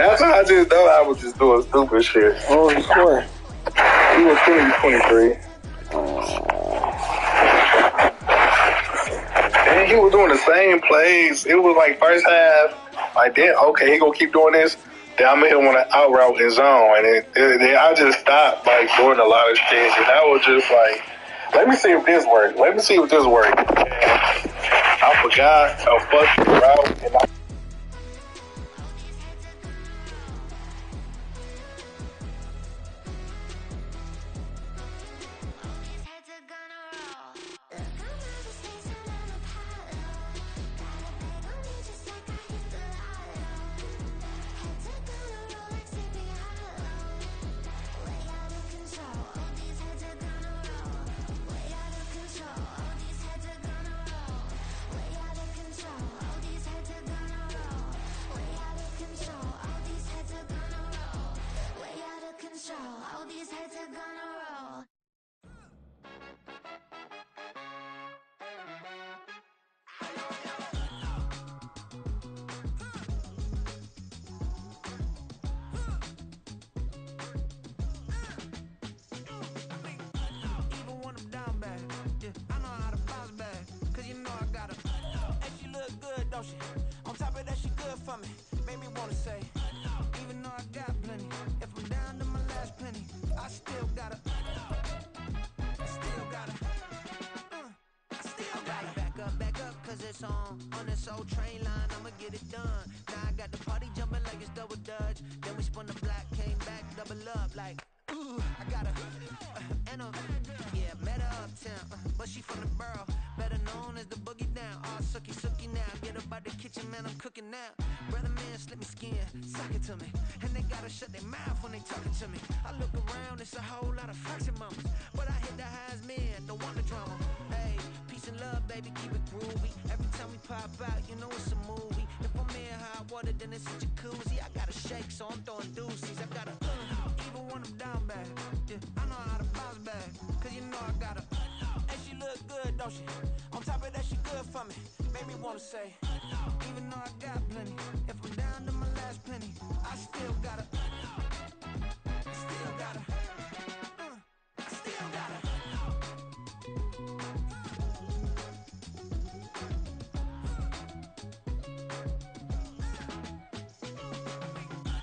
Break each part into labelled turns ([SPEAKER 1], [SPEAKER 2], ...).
[SPEAKER 1] That's how I just know I was just doing stupid shit.
[SPEAKER 2] Oh, he's 20.
[SPEAKER 1] He was 23. And he was doing the same plays. It was like first half, like then okay, he gonna keep doing this. Then I'm gonna hit him on an out route in zone, and then I just stopped like doing a lot of shit, and I was just like, let me see if this works. Let me see if this works. And I forgot a fucking route, and I.
[SPEAKER 3] All these heads are gonna roll.
[SPEAKER 4] Even when I'm down bad, yeah, I know how to bounce back. Cause you know I got her. And she look good, don't she? On top of that, she good for me. Made me wanna say, even though I got plenty, if I'm down to my last penny, I still got her. Still got her. Still got her. Back up, cause it's on this old train line, I'ma get it done. Now I got the party jumping like it's double dutch. Then we spun the block, came back, double up like, ooh, I got her. And yeah, met her uptown, but she from the borough, better known as the boogie down. All sucky now, get up out the kitchen, man, I'm cooking now. Brother man, slip me skin, suck it to me. And they gotta shut their mouth when they talking to me. I look around, it's a whole lot of fraction mamas, but I hit the highs, man, don't want the drama. Hey, peace and love, baby, keep it groovy. Every time we pop out, you know it's a movie. If I'm in hot water, then it's a jacuzzi. I gotta shake, so I'm throwing deuces. I gotta, even when I'm down bad, yeah, I know how to bounce back. Cause you know I got her. And she look good, don't she? On top of that, she good for me. Made me wanna say, even though I got plenty, if I'm down to my last penny, I still got her. Still got her. Still got her.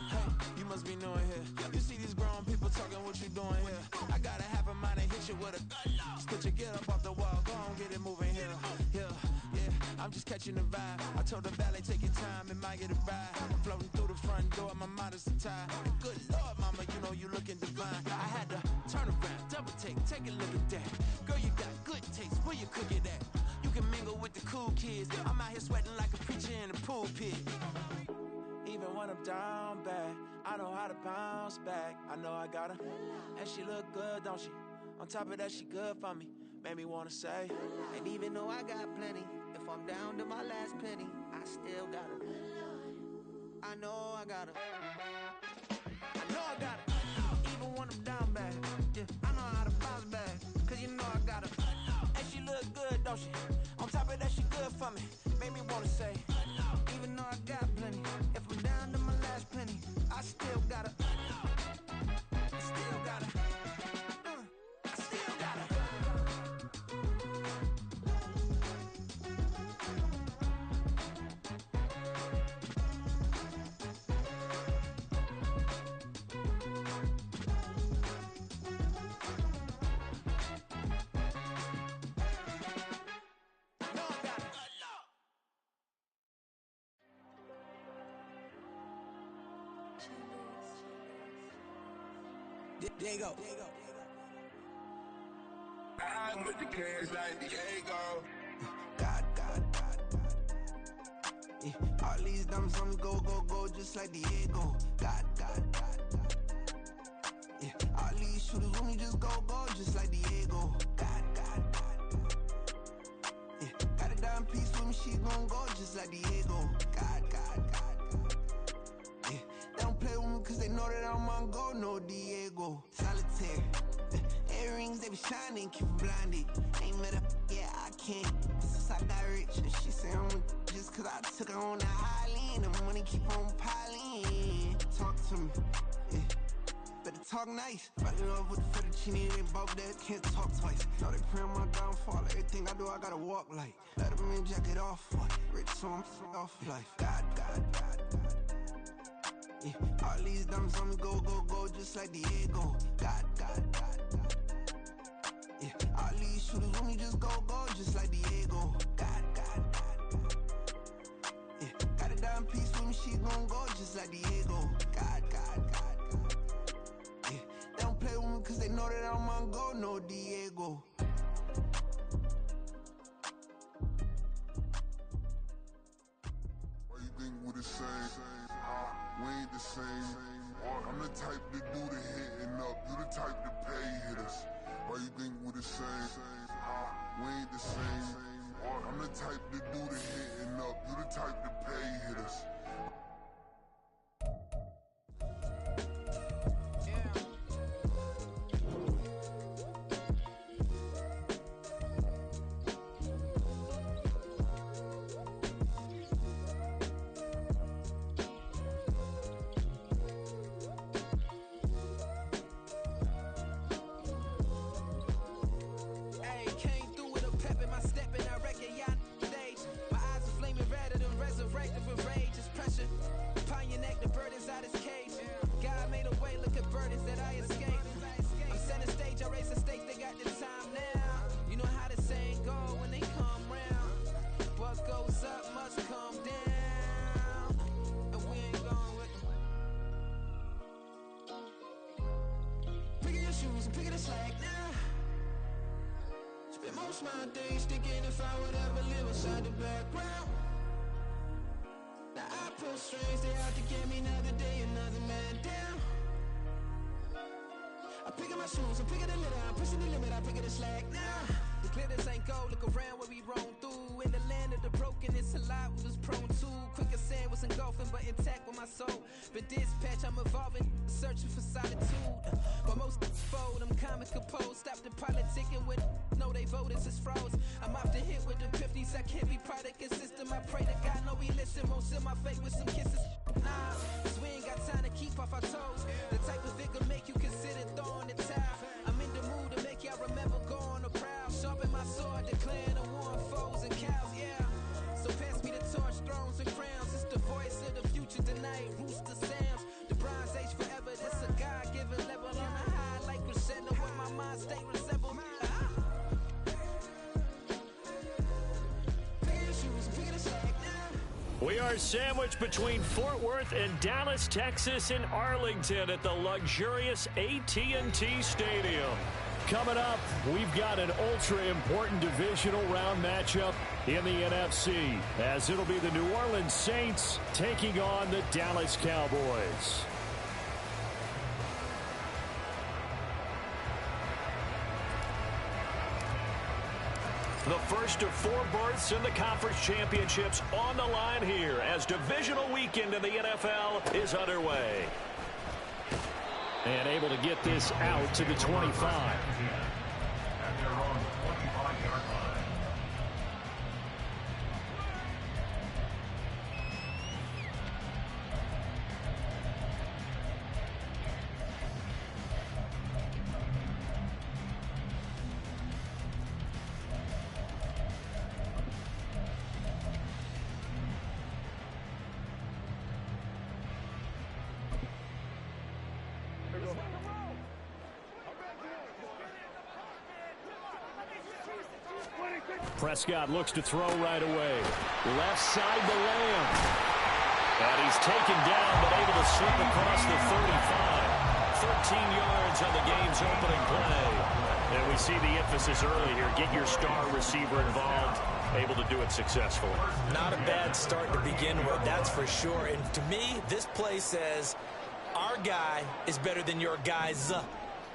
[SPEAKER 4] Hey, you must be new in here. You see these grown people talking, what you doing here? I got a half a mind and hit you with a stitch you, get up off the wall, go on, get it moving here. Yeah, I'm just catching the vibe. I told the valet, take your time, it might get a ride. I'm floating through the front door, my mind is tied. And good Lord, mama, you know you looking divine. I had to turn around, double take a look at that. Girl, you got good taste, where you cook it at? You can mingle with the cool kids. I'm out here sweating like a preacher in a pool pit. Even when I'm down bad, I know how to bounce back. I know I got her, and she look good, don't she? On top of that, she good for me. Made me wanna say, and even though I got plenty, if I'm down to my last penny, I still got her. I know I got her. I know I got her. Even when I'm down bad, yeah, I know how to bounce back. Cause you know I got her. And she look good, don't she? On top of that, she good for me. Made me wanna say, even though I got plenty, if I'm down to my last penny, I still got her. Still got her. Still got her. Diego.
[SPEAKER 5] I'm with the cash like Diego.
[SPEAKER 4] God. Yeah. All these diamonds on me go, just like Diego. God. Yeah. All these shooters on me just go, just like Diego. God. Yeah. Got a dime piece with me, she gon' go just like Diego. God. Yeah. They don't play with me cause they know that I'm on go, no Diego. Solitaire. Earrings, they be shining, keep blinded. Ain't met up, yeah, I can't. once I got rich, and she said I'm just cause I took her on the island. The money keep on piling. Talk to me, yeah. Better talk nice. Right in love with the fettuccine, they both dead, can't talk twice. Now they pray on my downfall. Everything I do, I gotta walk like. Let them in, jacket off, what? Rich, so I'm off life. God. Yeah, all these diamonds on me go, just like Diego. God. Yeah, all these shooters on me just go, just like Diego. God. Yeah, got a diamond piece with me, she gon' go just like Diego. God. Yeah, they don't play with me cause they know that I'm on go, no Diego.
[SPEAKER 5] Why you think we the same? We ain't the same. I'm the type to do the hitting up. You the type to pay hitters. Why you think we the same? We ain't the same. I'm the type to do the hitting up. You the type to pay hitters.
[SPEAKER 4] Most my days thinking if I would ever live inside the background. Now I pull strings, they out to get me another day, another man down. I pick up my shoes, I'm picking the litter, I'm pushing the limit, I pick up the slack now. The glitters ain't gold, look around where we roam through. In the land of the broken, it's a lot we was prone to. Quicker sand was engulfing, but intact with my soul. Been dispatched, I'm evolving, searching for solitude. While most fold, I'm comic composed. Stop the politicking with no, they voters is froze. I'm off the hit with the 50s, I can't be product and system. I pray to God, no, we listen. Won't seal my fate with some kisses. Nah, cause we ain't got time to keep off our toes. The type of vigor make you consider throwing the towel. I'm in the mood to make y'all remember going to proud. Sharpen my sword, declaring the war on foes and cows, yeah. So pass me the torch, thrones and crowns. It's the voice of the future tonight, rooster sounds. The Bronze Age forever, this a God-given level on a high like crescendo where my mind state resemble.
[SPEAKER 2] We are sandwiched between Fort Worth and Dallas, Texas, and Arlington at the luxurious AT&T Stadium. Coming up, we've got an ultra-important divisional round matchup in the NFC, as it'll be the New Orleans Saints taking on the Dallas Cowboys. The first of 4 berths in the conference championships on the line here as divisional weekend in the NFL is underway. And able to get this out to the 25.
[SPEAKER 6] And they're on the 25-yard line.
[SPEAKER 2] Prescott looks to throw right away. Left side to Lamb. And he's taken down, but able to slip across the 35. 13 yards on the game's opening play. And we see the emphasis early here. Get your star receiver involved. Able to do it successfully.
[SPEAKER 7] Not a bad start to begin with, that's for sure. And to me, this play says, our guy is better than your guys.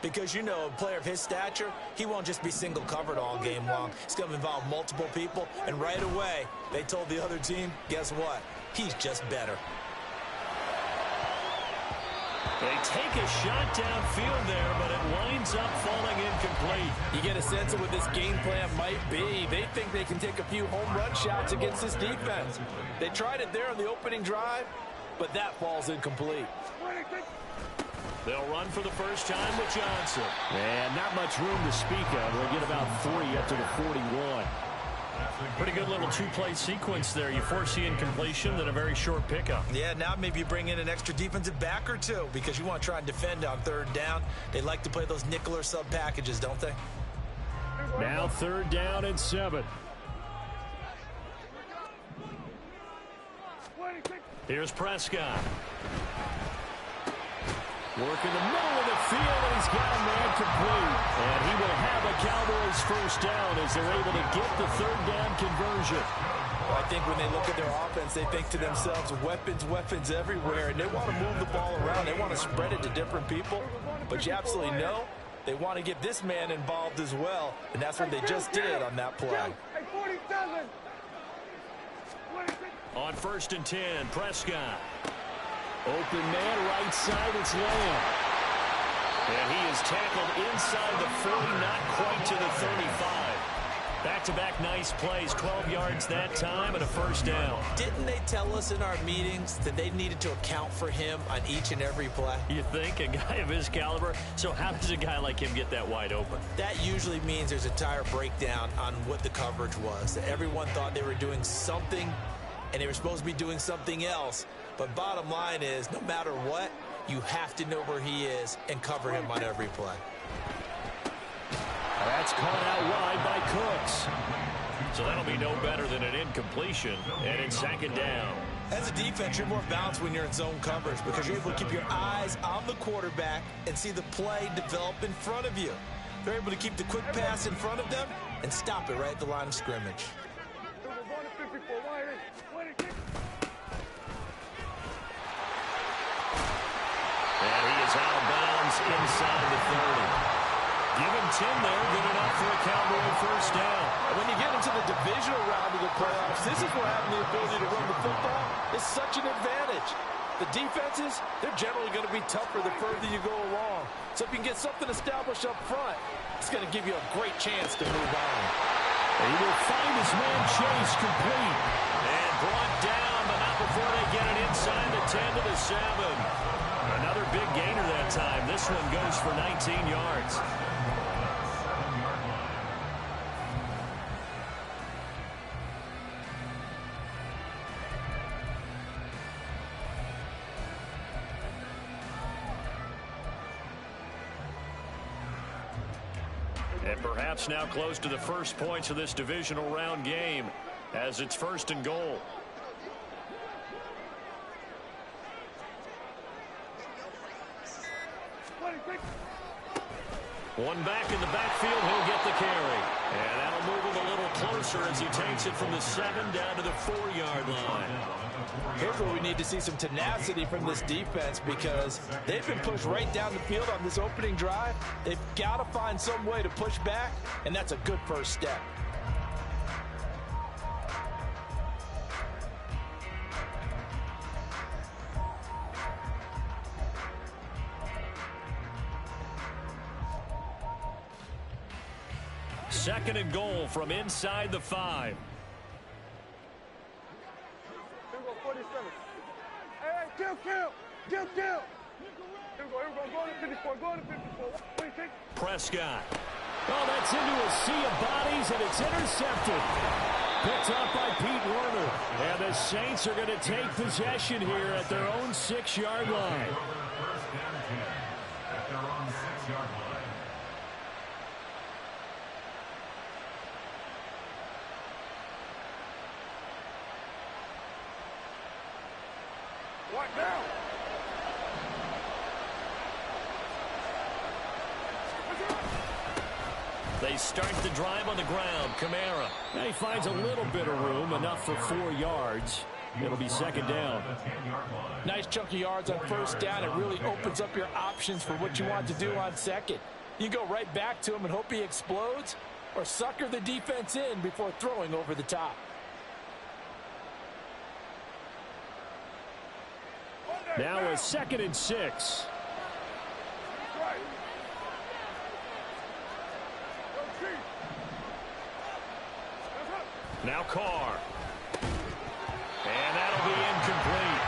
[SPEAKER 7] Because, you know, a player of his stature, he won't just be single covered all game long. He's going to involve multiple people. And right away, they told the other team, guess what? He's just better.
[SPEAKER 2] They take a shot downfield there, but it winds up falling incomplete.
[SPEAKER 7] You get a sense of what this game plan might be. They think they can take a few home run shots against this defense. They tried it there on the opening drive, but that falls incomplete.
[SPEAKER 2] They'll run for the first time with Johnson. And not much room to speak of. They'll get about 3 up to the 41. Pretty good little two-play sequence there. You force the incompletion, then a very short pickup.
[SPEAKER 7] Yeah, now maybe you bring in an extra defensive back or two because you want to try and defend on 3rd down. They like to play those nickel or sub packages, don't they?
[SPEAKER 2] Now 3rd down and 7. Here's Prescott. Work in the middle of the field, and he's got a man complete. And he will have a Cowboys first down as they're able to get the 3rd down conversion.
[SPEAKER 7] Well, I think when they look at their offense, they think to themselves, weapons, weapons everywhere. And they want to move the ball around. They want to spread it to different people. But you absolutely know they want to get this man involved as well. And that's what they just did on that play.
[SPEAKER 2] On 1st and 10, Prescott. Open man, right side, it's Lamb. And he is tackled inside the 40, not quite to the 35. Back-to-back nice plays, 12 yards that time and a first down.
[SPEAKER 7] Didn't they tell us in our meetings that they needed to account for him on each and every play?
[SPEAKER 2] You think? A guy of his caliber? So how does a guy like him get that wide open?
[SPEAKER 7] That usually means there's a tire breakdown on what the coverage was. Everyone thought they were doing something, and they were supposed to be doing something else. But bottom line is, no matter what, you have to know where he is and cover him on every play.
[SPEAKER 2] That's caught out wide by Cooks. So that'll be no better than an incompletion. And it's 2nd down.
[SPEAKER 7] As a defense, you're more balanced when you're in zone coverage because you're able to keep your eyes on the quarterback and see the play develop in front of you. They're able to keep the quick pass in front of them and stop it right at the line of scrimmage.
[SPEAKER 2] And he is out of bounds inside the 30. Give him 10 there, good enough for a Cowboy first down.
[SPEAKER 7] And when you get into the divisional round of the playoffs, this is where having the ability to run the football is such an advantage. The defenses, they're generally going to be tougher the further you go along. So if you can get something established up front, it's going to give you a great chance to move on.
[SPEAKER 2] And he will find his man Chase complete. And brought down, but not before they get it inside the 10 to the 7. Another big gainer that time. This one goes for 19 yards. And perhaps now close to the first points of this divisional round game as it's 1st and goal. One back in the backfield, he'll get the carry. And that'll move him a little closer as he takes it from the 7 down to the 4-yard line.
[SPEAKER 7] Here's where we need to see some tenacity from this defense because they've been pushed right down the field on this opening drive. They've got to find some way to push back, and that's a good first step.
[SPEAKER 2] Second and goal from inside the 5. Prescott. Oh, that's into a sea of bodies, and it's intercepted. Picked up by Pete Werner. And the Saints are going to take possession here at their own 6-yard line.
[SPEAKER 6] At their own 6-yard line.
[SPEAKER 5] What now?
[SPEAKER 2] They start the drive on the ground. Kamara. Now he finds a little bit of room, enough for 4 yards. It'll be 2nd down.
[SPEAKER 7] Nice chunk of yards on 1st down. It really opens up your options for what you want to do on 2nd. You go right back to him and hope he explodes, or sucker the defense in before throwing over the top.
[SPEAKER 2] Now a 2nd and 6. Now Carr. And that'll be incomplete.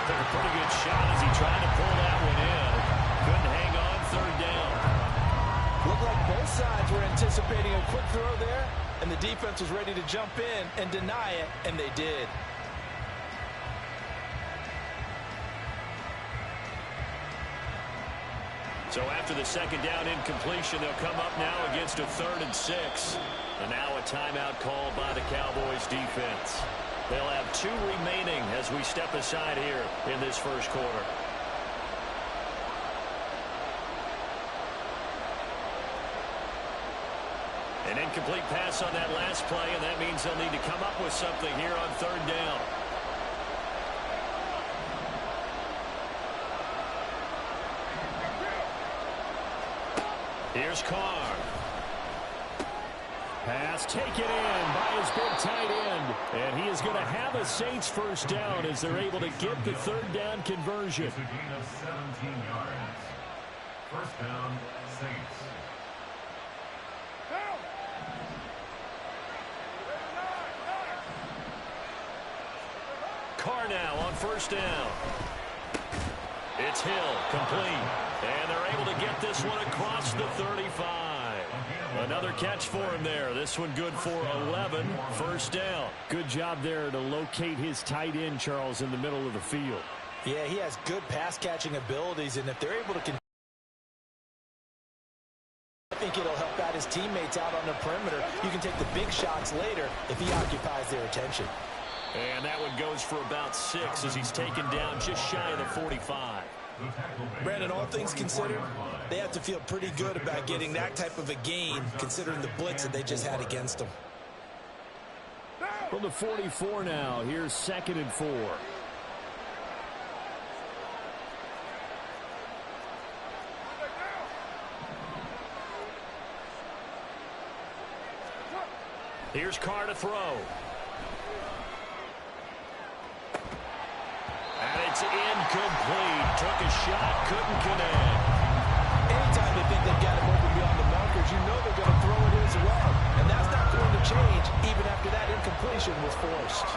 [SPEAKER 2] Took a pretty good shot as he tried to pull that one in. Couldn't hang on, third down.
[SPEAKER 7] Looked like both sides were anticipating a quick throw there, and the defense was ready to jump in and deny it, and they did.
[SPEAKER 2] So after the second down incompletion, they'll come up now against a 3rd and 6. And now a timeout called by the Cowboys defense. They'll have 2 remaining as we step aside here in this first quarter. An incomplete pass on that last play, and that means they'll need to come up with something here on 3rd down. Here's Carr. Pass taken in by his big tight end. And he is going to have a Saints first down as they're able to get the 3rd down conversion.
[SPEAKER 6] It's a gain of 17 yards. First down, Saints.
[SPEAKER 2] Carr now on first down. It's Hill, complete. And they're able to get this one across the 35. Another catch for him there. This one good for 11. First down. Good job there to locate his tight end, Charles, in the middle of the field.
[SPEAKER 7] Yeah, he has good pass-catching abilities, and if they're able to continue, I think it'll help out his teammates out on the perimeter. You can take the big shots later if he occupies their attention.
[SPEAKER 2] And that one goes for about 6 as he's taken down just shy of the 45.
[SPEAKER 7] Brandon, all things considered, they have to feel pretty good about getting that type of a gain considering the blitz that they just had against them.
[SPEAKER 2] From the 44 now, here's 2nd and 4. Here's Carr to throw. And it's incomplete. Took a shot, couldn't connect.
[SPEAKER 7] Anytime they think they've got him open beyond the markers, you know they're going to throw it as well. And that's not going to change even after that incompletion was forced.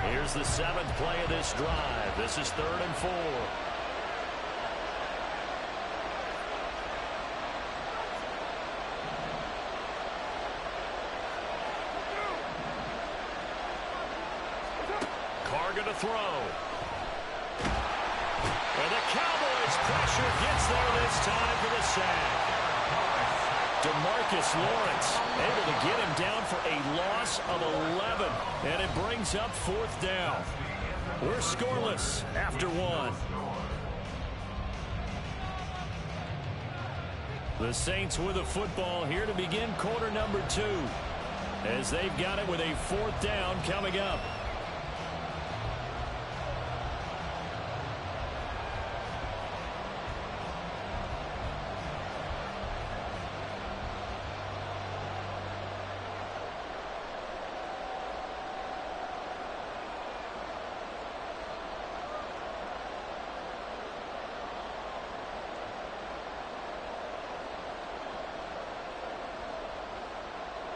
[SPEAKER 2] Here's the 7th play of this drive. This is 3rd and 4. To throw. And the Cowboys pressure gets there this time for the sack. DeMarcus Lawrence able to get him down for a loss of 11. And it brings up 4th down. We're scoreless after 1. The Saints with a football here to begin quarter number 2. As they've got it with a 4th down coming up.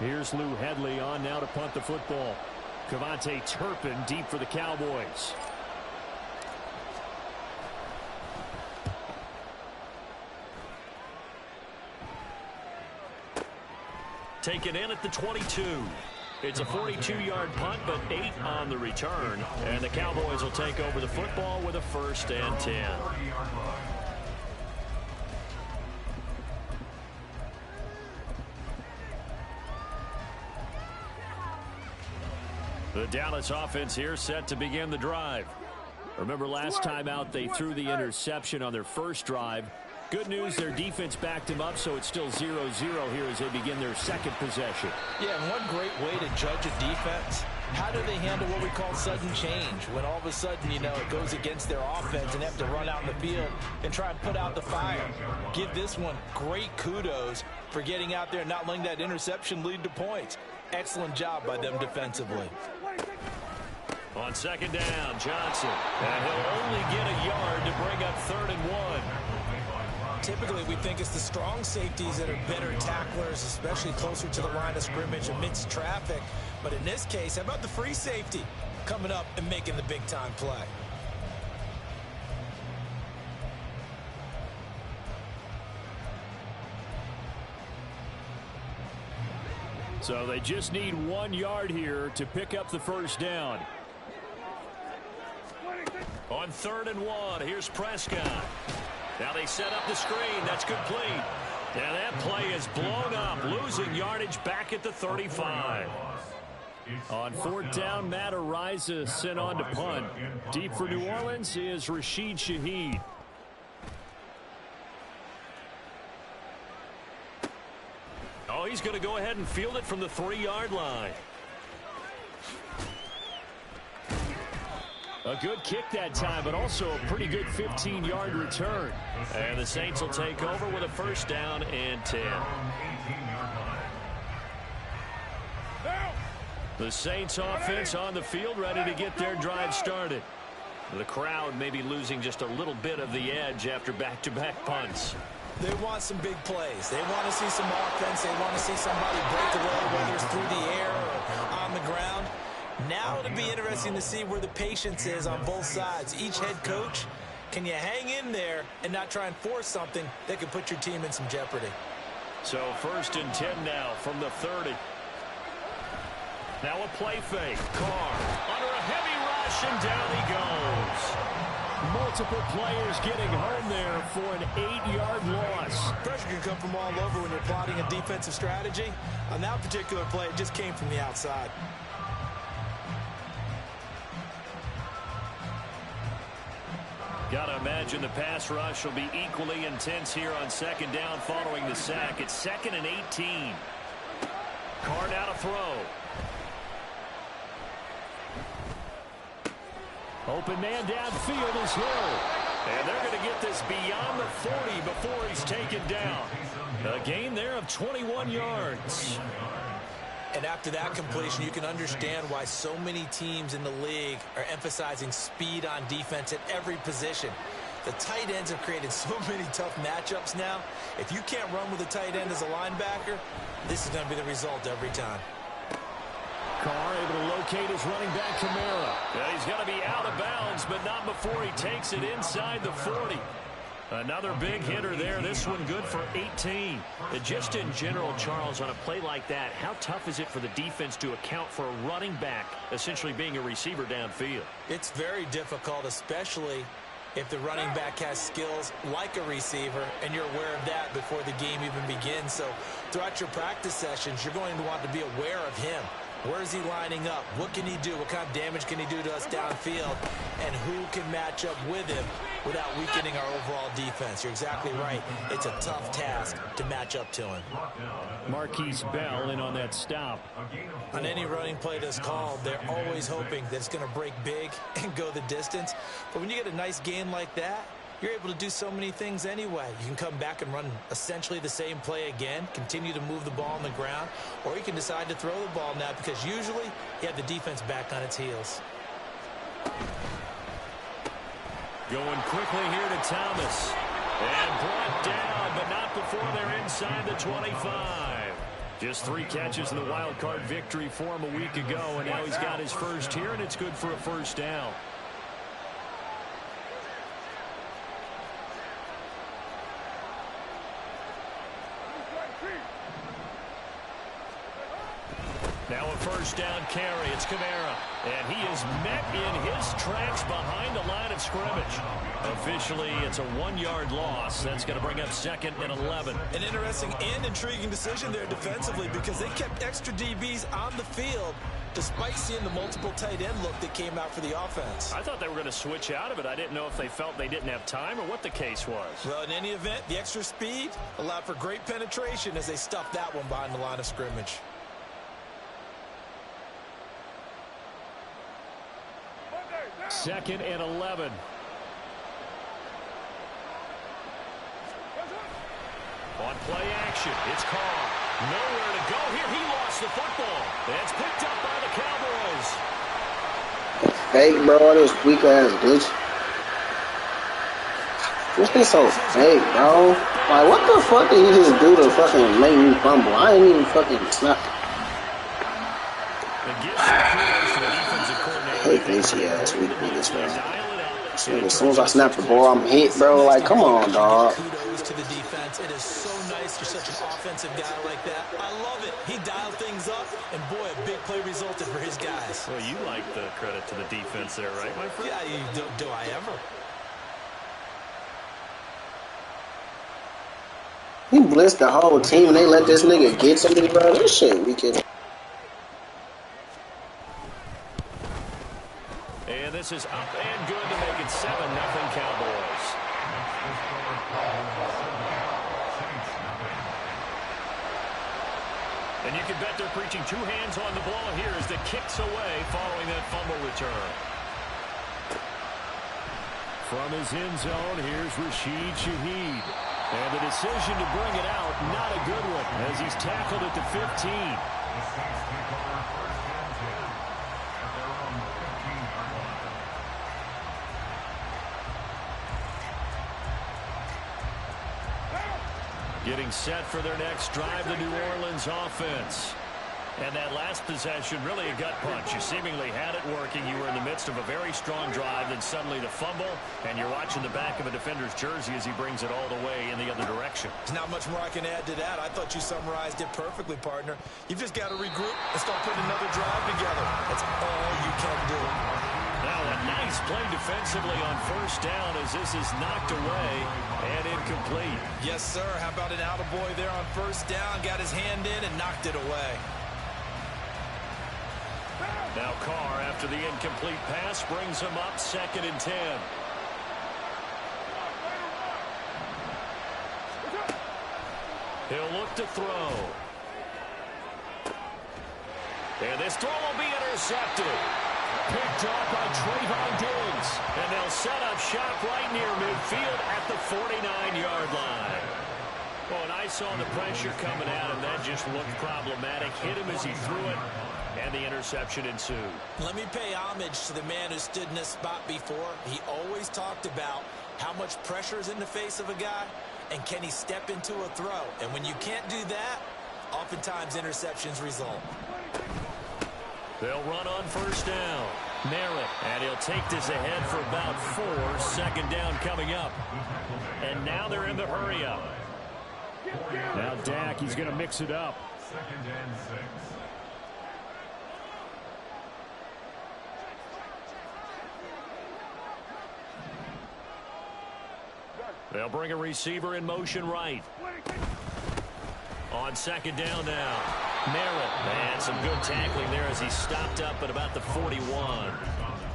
[SPEAKER 2] Here's Lou Hedley on now to punt the football. Cavante Turpin deep for the Cowboys. Taken in at the 22. It's a 42-yard punt, but 8 on the return. And the Cowboys will take over the football with a 1st and 10. The Dallas offense here set to begin the drive. Remember last time out they threw the interception on their first drive. Good news, their defense backed him up, so it's still 0-0 here as they begin their second possession.
[SPEAKER 7] Yeah, and one great way to judge a defense, how do they handle what we call sudden change? When all of a sudden, you know, it goes against their offense and they have to run out in the field and try and put out the fire. Give this one great kudos for getting out there and not letting that interception lead to points. Excellent job by them defensively.
[SPEAKER 2] On second down, Johnson. And he'll only get a yard to bring up 3rd and 1.
[SPEAKER 7] Typically, we think it's the strong safeties that are better tacklers, especially closer to the line of scrimmage amidst traffic. But in this case, how about the free safety coming up and making the big-time play?
[SPEAKER 2] So they just need 1 yard here to pick up the first down. On 3rd and 1, here's Prescott. Now they set up the screen. That's complete. And that play is blown up, losing yardage back at the 35. On 4th down, Matt Araiza sent on to punt. Deep for New Orleans is Rashid Shaheed. Oh, he's going to go ahead and field it from the 3-yard line. A good kick that time, but also a pretty good 15-yard return. And the Saints will take over with a first down and 10. The Saints offense on the field, ready to get their drive started. The crowd may be losing just a little bit of the edge after back-to-back punts.
[SPEAKER 7] They want some big plays. They want to see some offense. They want to see somebody break away, whether it's through the air or on the ground. Now it'll be interesting to see where the patience is on both sides. Each head coach, can you hang in there and not try and force something that could put your team in some jeopardy?
[SPEAKER 2] So 1st and 10 now from the 30. Now a play fake. Carr under a heavy rush, and down he goes. Multiple players getting home there for an 8-yard loss.
[SPEAKER 7] Pressure can come from all over when you're plotting a defensive strategy. On that particular play, it just came from the outside.
[SPEAKER 2] Got to imagine the pass rush will be equally intense here on 2nd down following the sack. It's 2nd and 18. Carr now to throw. Open man downfield is Hill. And they're going to get this beyond the 40 before he's taken down. A gain there of 21 yards.
[SPEAKER 7] And after that completion, you can understand why so many teams in the league are emphasizing speed on defense at every position. The tight ends have created so many tough matchups now. If you can't run with a tight end as a linebacker, this is going to be the result every time.
[SPEAKER 2] Carr able to locate his running back, Kamara. Yeah, he's going to be out of bounds, but not before he takes it inside the 40. Another big hitter there. This one good for 18. Just in general, Charles, on a play like that, how tough is it for the defense to account for a running back essentially being a receiver downfield?
[SPEAKER 7] It's very difficult, especially if the running back has skills like a receiver, and you're aware of that before the game even begins. So throughout your practice sessions, you're going to want to be aware of him. Where is he lining up? What can he do? What kind of damage can he do to us downfield? And who can match up with him without weakening our overall defense? You're exactly right. It's a tough task to match up to him.
[SPEAKER 2] Marquise Bell in on that stop.
[SPEAKER 7] On any running play that's called, they're always hoping that it's going to break big and go the distance. But when you get a nice gain like that, you're able to do so many things anyway. You can come back and run essentially the same play again, continue to move the ball on the ground, or you can decide to throw the ball now because usually you have the defense back on its heels.
[SPEAKER 2] Going quickly here to Thomas. And brought down, but not before they're inside the 25. Just 3 catches in the wild card victory for him a week ago, and now he's got his first here, and it's good for a first down. Now a first down carry. It's Kamara. And he is met in his tracks behind the line of scrimmage. Officially, it's a 1-yard loss. That's going to bring up 2nd and 11.
[SPEAKER 7] An interesting and intriguing decision there defensively because they kept extra DBs on the field despite seeing the multiple tight end look that came out for the offense.
[SPEAKER 2] I thought they were going to switch out of it. I didn't know if they felt they didn't have time or what the case was.
[SPEAKER 7] Well, in any event, the extra speed allowed for great penetration as they stuffed that one behind the line of scrimmage.
[SPEAKER 2] Second and 11. On play action, it's Carr. Nowhere to go here. He lost the football. It's picked up by the Cowboys.
[SPEAKER 8] Fake, bro. Those weak ass bitch. What's this so fake, bro? Like, what the fuck did he just do to fucking make me fumble? I ain't even fucking snap. I hate lazy ass weak niggas, bro. As soon as I snap the ball, I'm hit, bro. Like, come on, dog.
[SPEAKER 7] Kudos to the defense. It is so nice you're such an offensive guy like that. I love it. He dialed things up, and boy, a big play resulted for his guys.
[SPEAKER 2] Well, you like the credit to the defense there, right, my friend?
[SPEAKER 7] Yeah, do I ever?
[SPEAKER 8] He blitzed the whole team, and they let this nigga get to me, bro. This shit weak.
[SPEAKER 2] And this is up and good to make it 7-0 Cowboys. And you can bet they're preaching two hands on the ball here as the kick's away following that fumble return. From his end zone, here's Rashid Shaheed. And the decision to bring it out, not a good one, as he's tackled at the 15. Getting set for their next drive, the New Orleans offense. And that last possession, really a gut punch. You seemingly had it working. You were in the midst of a very strong drive, then suddenly the fumble, and you're watching the back of a defender's jersey as he brings it all the way in the other direction.
[SPEAKER 7] There's not much more I can add to that. I thought you summarized it perfectly, partner. You've just got to regroup and start putting another drive together. That's all you can do.
[SPEAKER 2] Now a nice play defensively on first down as this is knocked away and incomplete.
[SPEAKER 7] Yes, sir. How about an attaboy there on first down? Got his hand in and knocked it away.
[SPEAKER 2] Now Carr, after the incomplete pass, brings him up 2nd and 10. He'll look to throw. And this throw will be intercepted. Picked up by Trayvon Diggs. And they'll set up shop right near midfield at the 49-yard line. Well, and I saw the pressure coming out, and that just looked problematic. Hit him as he threw it. And the interception ensued.
[SPEAKER 7] Let me pay homage to the man who stood in this spot before. He always talked about how much pressure is in the face of a guy, and can he step into a throw. And when you can't do that, oftentimes interceptions result.
[SPEAKER 2] They'll run on first down. Merritt, and he'll take this ahead for about 4. 2nd down coming up. And now they're in the hurry up. Now Dak, he's going to mix it up.
[SPEAKER 6] 2nd and 6.
[SPEAKER 2] They'll bring a receiver in motion right. On 2nd down now. Merritt, and some good tackling there as he stopped up at about the 41.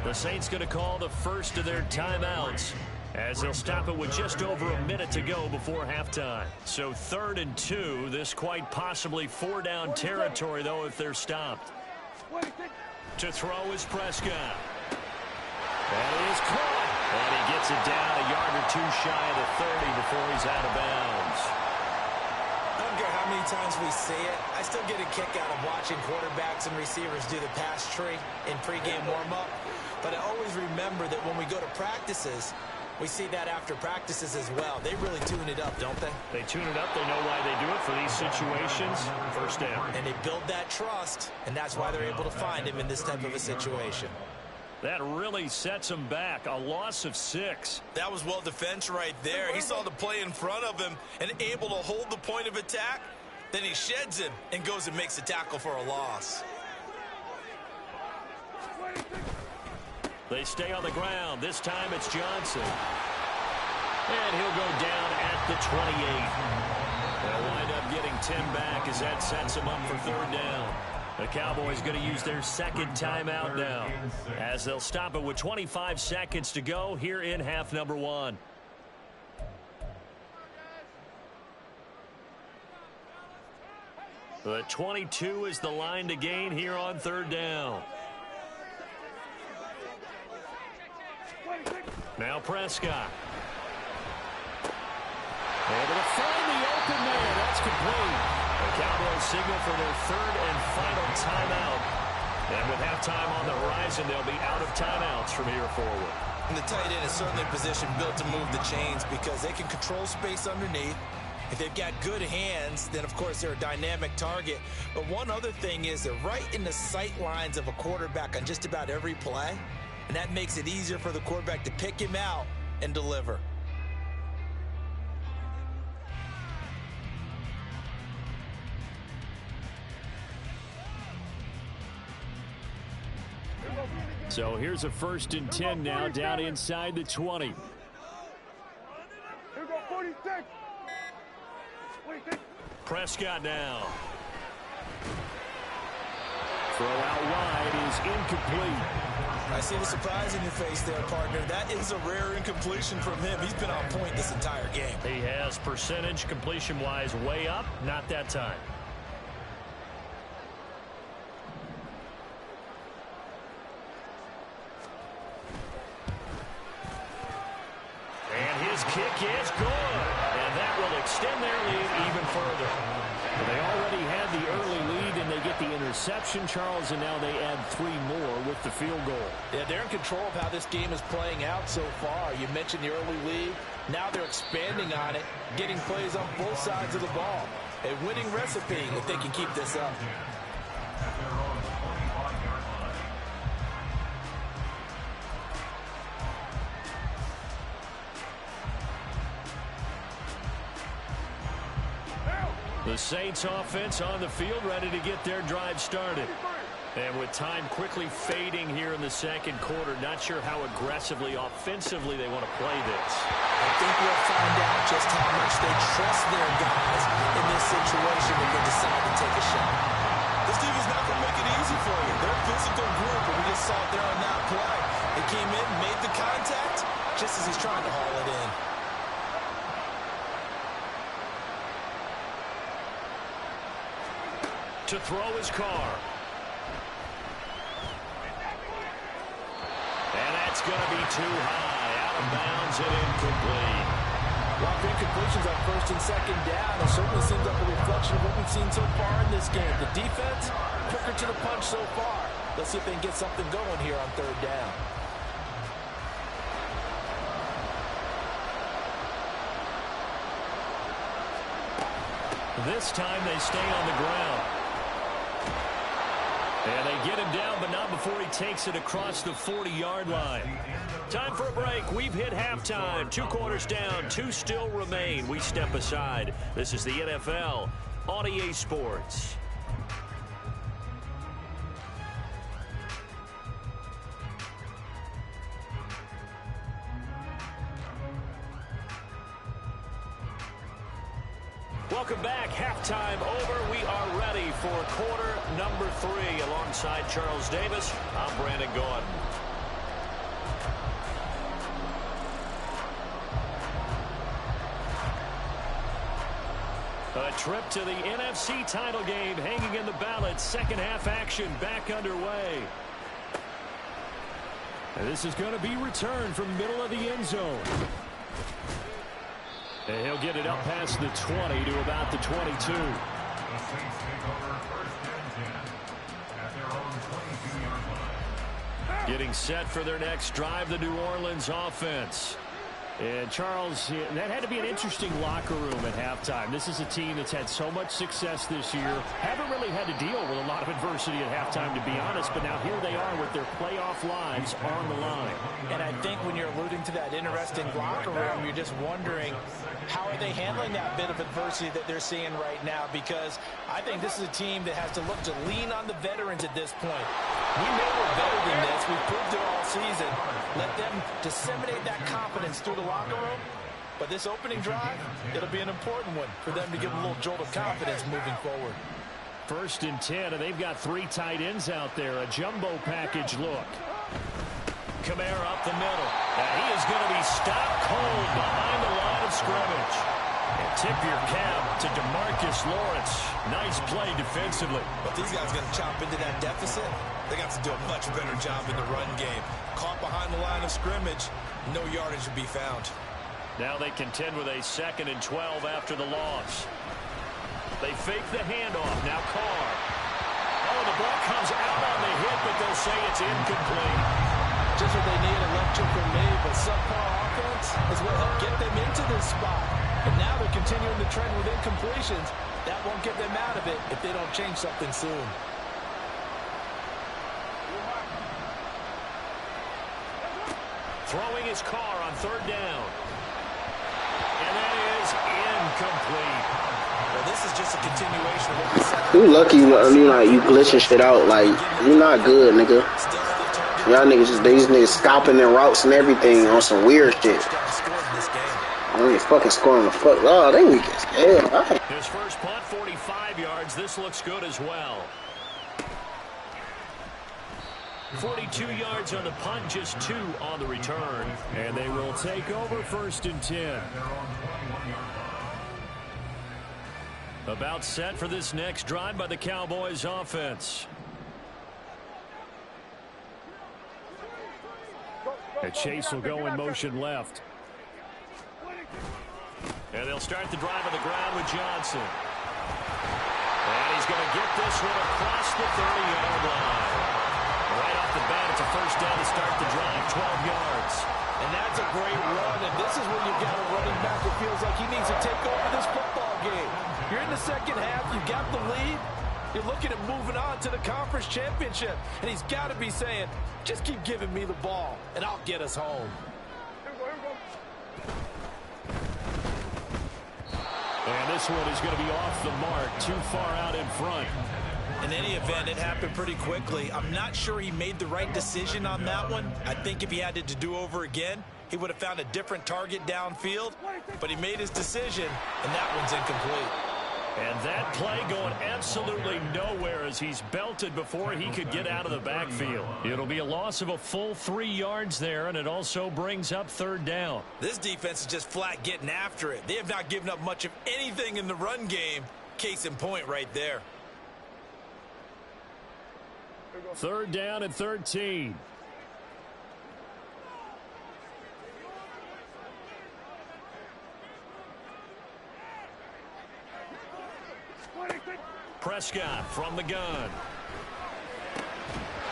[SPEAKER 2] The Saints going to call the first of their timeouts as they'll stop it with just over a minute to go before halftime. So 3rd and 2, this quite possibly 4-down territory, though, if they're stopped. To throw is Prescott. That is caught. And he gets it down a yard or two shy of the 30 before he's out of bounds.
[SPEAKER 7] I don't care how many times we see it. I still get a kick out of watching quarterbacks and receivers do the pass tree in pregame warm-up. But I always remember that when we go to practices, we see that after practices as well. They really tune it up, don't they?
[SPEAKER 2] They tune it up. They know why they do it for these situations. First down.
[SPEAKER 7] And they build that trust, and that's why they're able to find him in this type of a situation.
[SPEAKER 2] That really sets him back. A loss of 6.
[SPEAKER 7] That was well defense right there. He saw the play in front of him and able to hold the point of attack. Then he sheds him and goes and makes a tackle for a loss.
[SPEAKER 2] They stay on the ground. This time it's Johnson. And he'll go down at the 28. They'll wind up getting 10 back as that sets him up for 3rd down. The Cowboys going to use their 2nd timeout now as they'll stop it with 25 seconds to go here in half number 1. The 22 is the line to gain here on 3rd down. Now Prescott. Able to find the open man. That's complete. The Cowboys signal for their 3rd and final timeout. And with halftime on the horizon, they'll be out of timeouts from here forward.
[SPEAKER 7] And the tight end is certainly a position built to move the chains because they can control space underneath. If they've got good hands, then, of course, they're a dynamic target. But one other thing is they're right in the sight lines of a quarterback on just about every play, and that makes it easier for the quarterback to pick him out and deliver.
[SPEAKER 2] So here's a 1st and 10 now, down inside the 20. Prescott now. Throw out wide is incomplete.
[SPEAKER 7] I see the surprise in your face there, partner. That is a rare incompletion from him. He's been on point this entire game.
[SPEAKER 2] He has percentage completion-wise way up, not that time. And his kick is good. And that will extend their lead even further. Well, they already had the early lead, and they get the interception, Charles, and now they add 3 more with the field goal.
[SPEAKER 7] Yeah, they're in control of how this game is playing out so far. You mentioned the early lead. Now they're expanding on it, getting plays on both sides of the ball. A winning recipe if they can keep this up.
[SPEAKER 2] The Saints offense on the field, ready to get their drive started. And with time quickly fading here in the second quarter, not sure how aggressively, offensively they want to play this.
[SPEAKER 7] I think we'll find out just how much they trust their guys in this situation if they decide to take a shot. This team is not going to make it easy for you. They're a physical group, and we just saw it there on that play. They came in, made the contact, just as he's trying to haul it in.
[SPEAKER 2] To throw his car. And that's going to be too high. Out of bounds and incomplete.
[SPEAKER 7] While incompletions on 1st and 2nd down, it certainly seems like a reflection of what we've seen so far in this game. The defense, quicker to the punch so far. Let's see if they can get something going here on 3rd down.
[SPEAKER 2] This time they stay on the ground. And they get him down, but not before he takes it across the 40-yard line. Time for a break. We've hit halftime. 2 quarters down, 2 still remain. We step aside. This is the NFL on EA Sports. Welcome back. Halftime over. We are ready for quarter number 3. Alongside Charles Davis, I'm Brandon Gordon. A trip to the NFC title game hanging in the balance. Second half action back underway. And this is going to be returned from middle of the end zone. And he'll get it up past the 20 to about the 22.
[SPEAKER 6] The Saints take over 1st and 10 at their own 22-yard line.
[SPEAKER 2] Getting set for their next drive, the New Orleans offense. And, Charles, that had to be an interesting locker room at halftime. This is a team that's had so much success this year. Haven't really had to deal with a lot of adversity at halftime, to be honest. But now here they are with their playoff lives on the line.
[SPEAKER 7] And I think when you're alluding to that interesting locker room, you're just wondering, how are they handling that bit of adversity that they're seeing right now? Because I think this is a team that has to look to lean on the veterans at this point. We know we're better than this. We've proved it all season. Let them disseminate that confidence through the locker room. But this opening drive, it'll be an important one for them to give a little jolt of confidence moving forward.
[SPEAKER 2] 1st and 10, and they've got 3 tight ends out there. A jumbo package look. Kamara up the middle. Now he is going to be stopped cold behind the line of scrimmage. And tip your cap to DeMarcus Lawrence. Nice play defensively.
[SPEAKER 7] But these guys going to chop into that deficit. They got to do a much better job in the run game. Caught behind the line of scrimmage, no yardage to be found.
[SPEAKER 2] Now they contend with a 2nd and 12 after the loss. They fake the handoff. Now Carr. Oh, the ball comes out on the hit, but they'll say it's incomplete.
[SPEAKER 7] Just what they need, electric from me, but subpar offense is what helped get them into this spot. And now they're continuing the trend with incompletions. That won't get them out of it if they don't change something soon.
[SPEAKER 2] Throwing his car on third down. And that is incomplete.
[SPEAKER 7] Well, this is just a continuation of what we saw.
[SPEAKER 8] You lucky you glitching shit out. Like, you not good, nigga. Y'all niggas these niggas stopping their routes and everything on some weird shit. I mean, fucking scoring the fuck. Oh, they weak as hell. Right.
[SPEAKER 2] His first punt, 45 yards. This looks good as well. 42 yards on the punt, just 2 on the return. And they will take over 1st and 10. About set for this next drive by the Cowboys offense. And Chase will go in motion left. And they'll start the drive on the ground with Johnson. And he's going to get this one across the 30-yard line. Right off the bat, it's a first down to start the drive, 12 yards.
[SPEAKER 7] And that's a great run, and this is when you've got a running back that feels like he needs to take over this football game. You're in the second half, you got the lead. You're looking at moving on to the conference championship, and he's got to be saying, just keep giving me the ball, and I'll get us home.
[SPEAKER 2] And this one is going to be off the mark, too far out in front.
[SPEAKER 7] In any event, it happened pretty quickly. I'm not sure he made the right decision on that one. I think if he had it to do over again, he would have found a different target downfield. But he made his decision, and that one's incomplete.
[SPEAKER 2] And that play going absolutely nowhere as he's belted before he could get out of the backfield. It'll be a loss of a full 3 yards there, and it also brings up 3rd down.
[SPEAKER 7] This defense is just flat getting after it. They have not given up much of anything in the run game. Case in point right there.
[SPEAKER 2] 3rd down and 13. Prescott from the gun.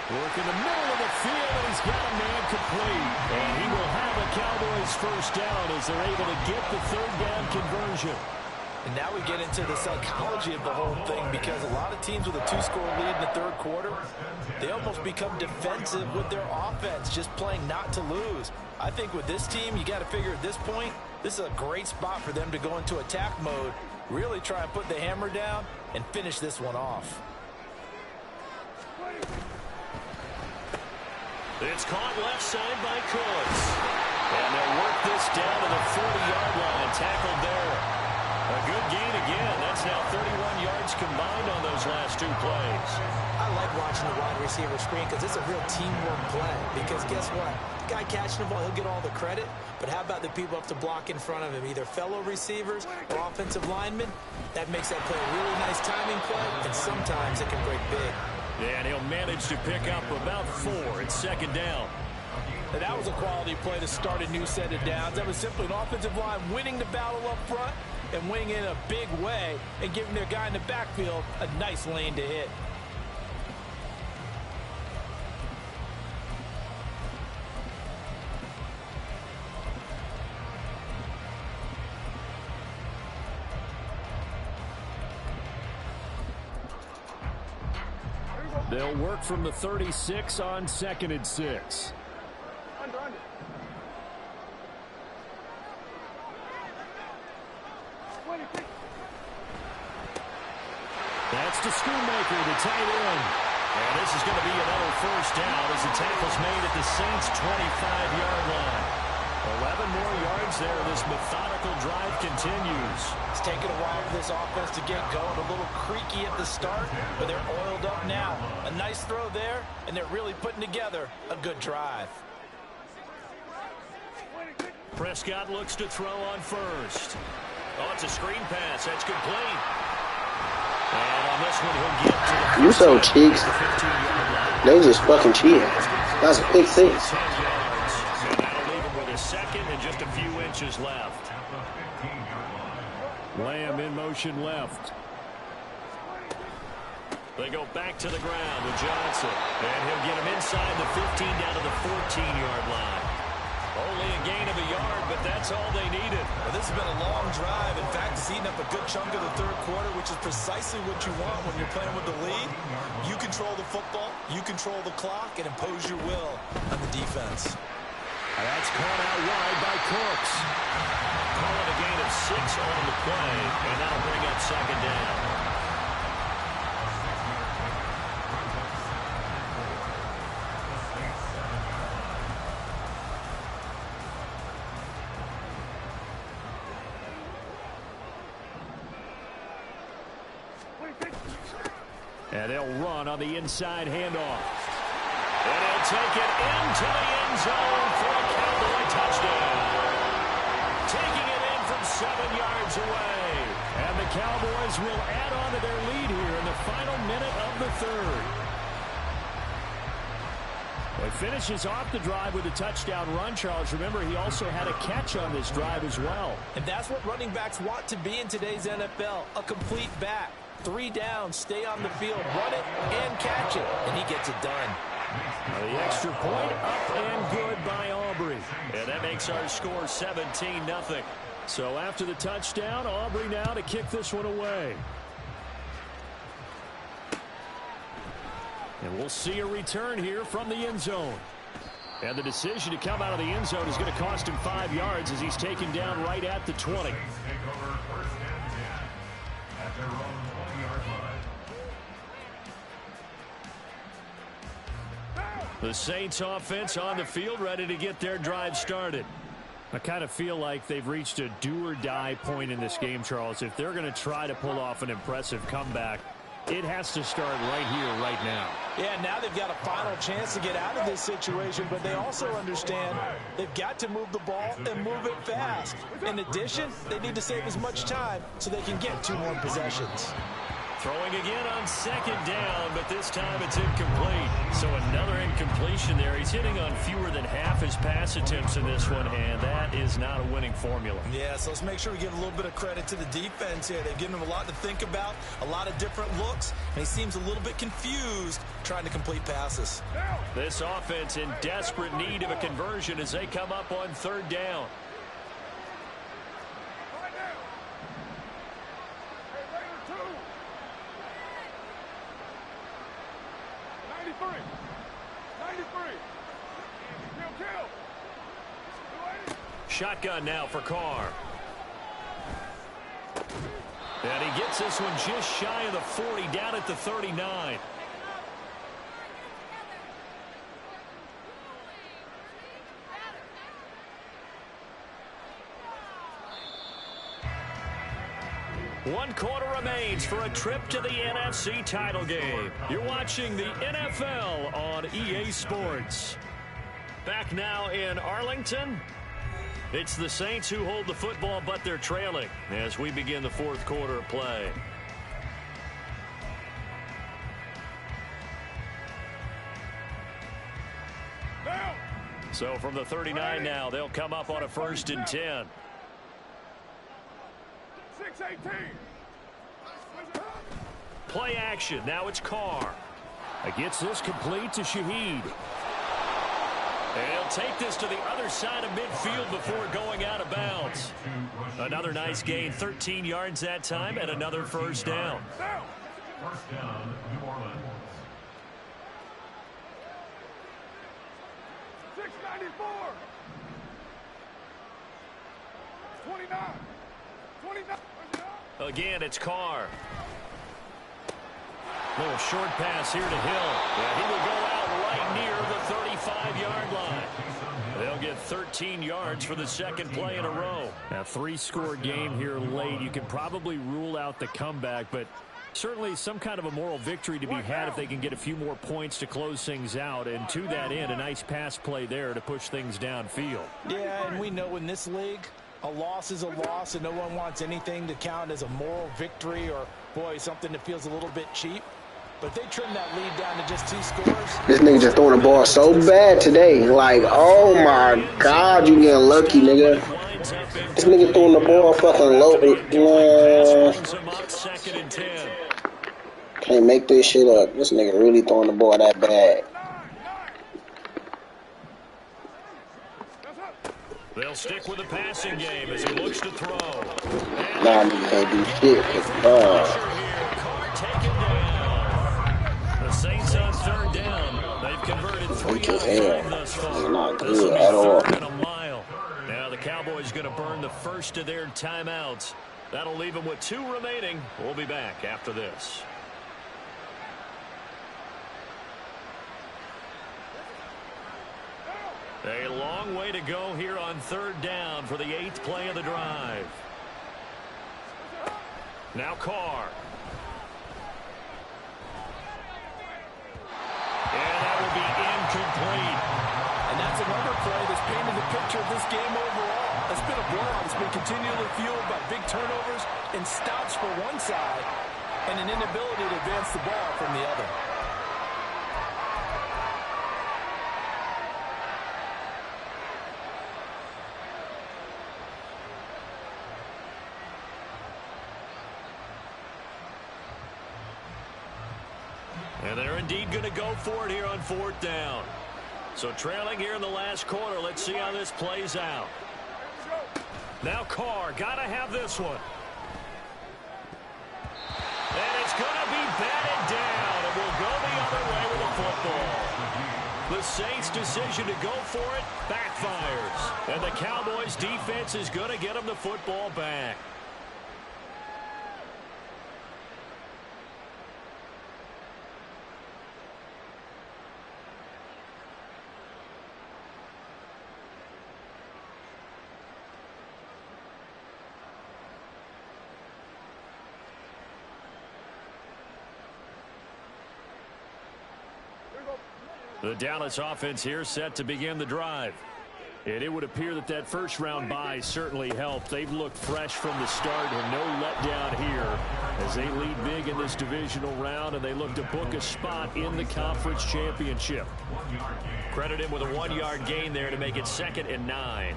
[SPEAKER 2] Work in the middle of the field, and he's got a man complete. And he will have a Cowboys first down as they're able to get the 3rd down conversion.
[SPEAKER 7] And now we get into the psychology of the whole thing, because a lot of teams with a 2-score lead in the 3rd quarter, they almost become defensive with their offense, just playing not to lose. I think with this team, you got to figure at this point, this is a great spot for them to go into attack mode, really try and put the hammer down and finish this one off.
[SPEAKER 2] It's caught left side by Coates. And they'll work this down to the 40-yard line, tackled there. A good gain again. That's now 31 yards combined on those last 2 plays.
[SPEAKER 7] I like watching the wide receiver screen because it's a real teamwork play. Because guess what? The guy catching the ball, he'll get all the credit. But how about the people up to block in front of him, either fellow receivers or offensive linemen? That makes that play a really nice timing play, and sometimes it can break big.
[SPEAKER 2] Yeah, and he'll manage to pick up about 4. It's 2nd down.
[SPEAKER 7] And that was a quality play to start a new set of downs. That was simply an offensive line winning the battle up front and winning in a big way and giving their guy in the backfield a nice lane to hit.
[SPEAKER 2] They'll work from the 36 on 2nd and 6. That's to Schoonmaker, the tight end. And this is going to be another first down as the tackle's made at the Saints' 25-yard line. 11 more yards there. This methodical drive continues.
[SPEAKER 7] It's taken a while for this offense to get going. A little creaky at the start, but they're oiled up now. A nice throw there, and they're really putting together a good drive.
[SPEAKER 2] Prescott looks to throw on first. Oh, it's a screen pass. That's complete. And on this one, he'll get to the
[SPEAKER 8] You so cheeks. They just fucking cheating. That's a big thing.
[SPEAKER 2] And that'll leave him with a 2nd and just a few inches left. Lamb in motion left. They go back to the ground with Johnson. And he'll get him inside the 15 down to the 14-yard line. Only a gain of a yard, but that's that's all they needed.
[SPEAKER 7] Well, this has been a long drive. In fact, it's eaten up a good chunk of the third quarter, which is precisely what you want when you're playing with the lead. You control the football, you control the clock, and impose your will on the defense.
[SPEAKER 2] That's caught out wide by Cooks. Calling a gain of 6 on the play, and that'll bring up second down. And they'll run on the inside handoff. And he'll take it into the end zone for a Cowboy touchdown. Taking it in from 7 yards away. And the Cowboys will add on to their lead here in the final minute of the third. He finishes off the drive with a touchdown run, Charles. Remember, he also had a catch on this drive as well.
[SPEAKER 7] And that's what running backs want to be in today's NFL, a complete back. 3 down, stay on the field, run it, and catch it. And he gets it done.
[SPEAKER 2] The extra point up and good by Aubrey. And that makes our score 17-0. So after the touchdown, Aubrey now to kick this one away. And we'll see a return here from the end zone. And the decision to come out of the end zone is going to cost him 5 yards as he's taken down right at the 20. The Saints offense on the field, ready to get their drive started. I kind of feel like they've reached a do-or-die point in this game, Charles. If they're going to try to pull off an impressive comeback, it has to start right here, right now.
[SPEAKER 7] Yeah, now they've got a final chance to get out of this situation, but they also understand they've got to move the ball and move it fast. In addition, they need to save as much time so they can get 2 more possessions.
[SPEAKER 2] Throwing again on second down, but this time it's incomplete. So another incompletion there. He's hitting on fewer than half his pass attempts in this one, and that is not a winning formula.
[SPEAKER 7] Yeah, so let's make sure we give a little bit of credit to the defense here. They've given him a lot to think about, a lot of different looks, and he seems a little bit confused trying to complete passes.
[SPEAKER 2] This offense in desperate need of a conversion as they come up on third down. Shotgun now for Carr. And he gets this one just shy of the 40, down at the 39. One quarter remains for a trip to the NFC title game. You're watching the NFL on EA Sports. Back now in Arlington. It's the Saints who hold the football, but they're trailing as we begin the fourth quarter of play. So from the 39 now, they'll come up on a 1st and 10.
[SPEAKER 9] 6-18.
[SPEAKER 2] Play action. Now it's Carr. Gets this complete to Shaheed. And he'll take this to the other side of midfield before going out of bounds. Another nice gain, 13 yards that time, and another 1st down.
[SPEAKER 6] First down, New Orleans.
[SPEAKER 9] 694. 29. 29.
[SPEAKER 2] Again, it's Carr. Little short pass here to Hill. And he will go out right near the 35-yard line. They'll get 13 yards for the second play in a row. A 3-score game here late. You can probably rule out the comeback, but certainly some kind of a moral victory to be had if they can get a few more points to close things out. And to that end, a nice pass play there to push things downfield.
[SPEAKER 7] Yeah, and we know in this league, a loss is a loss, and no one wants anything to count as a moral victory or, boy, something that feels a little bit cheap. But they trim that lead down to just 2 scores.
[SPEAKER 8] This nigga just throwing the ball so bad today. Like, oh my God, you getting lucky, nigga. This nigga throwing the ball fucking low. Can't make this shit up. This nigga really throwing the ball that bad.
[SPEAKER 2] They'll stick with the passing game as he looks to throw.
[SPEAKER 8] Nah, nigga can't do shit.
[SPEAKER 2] Carr taken down. The Saints on third down. They've converted 3 out of 5 thus far.
[SPEAKER 8] Not
[SPEAKER 2] This will
[SPEAKER 8] good
[SPEAKER 2] be
[SPEAKER 8] at all.
[SPEAKER 2] 3rd and a mile. Now the Cowboys going to burn the first of their timeouts. That'll leave them with 2 remaining. We'll be back after this. A long way to go here on 3rd down for the 8th play of the drive. Now Carr. And that will be incomplete.
[SPEAKER 10] And that's another play that's painted the picture of this game overall. It's been a blowout. It's been continually fueled by big turnovers and stops for one side and an inability to advance the ball from the other.
[SPEAKER 2] And they're indeed going to go for it here on 4th down. So trailing here in the last quarter. Let's see how this plays out. Now Carr, got to have this one. And it's going to be batted down. It will go the other way with the football. The Saints' decision to go for it backfires. And the Cowboys' defense is going to get them the football back. The Dallas offense here set to begin the drive. And it would appear that that first-round bye certainly helped. They've looked fresh from the start and no letdown here as they lead big in this divisional round, and they look to book a spot in the conference championship. Credit him with a 1-yard gain there to make it 2nd and 9.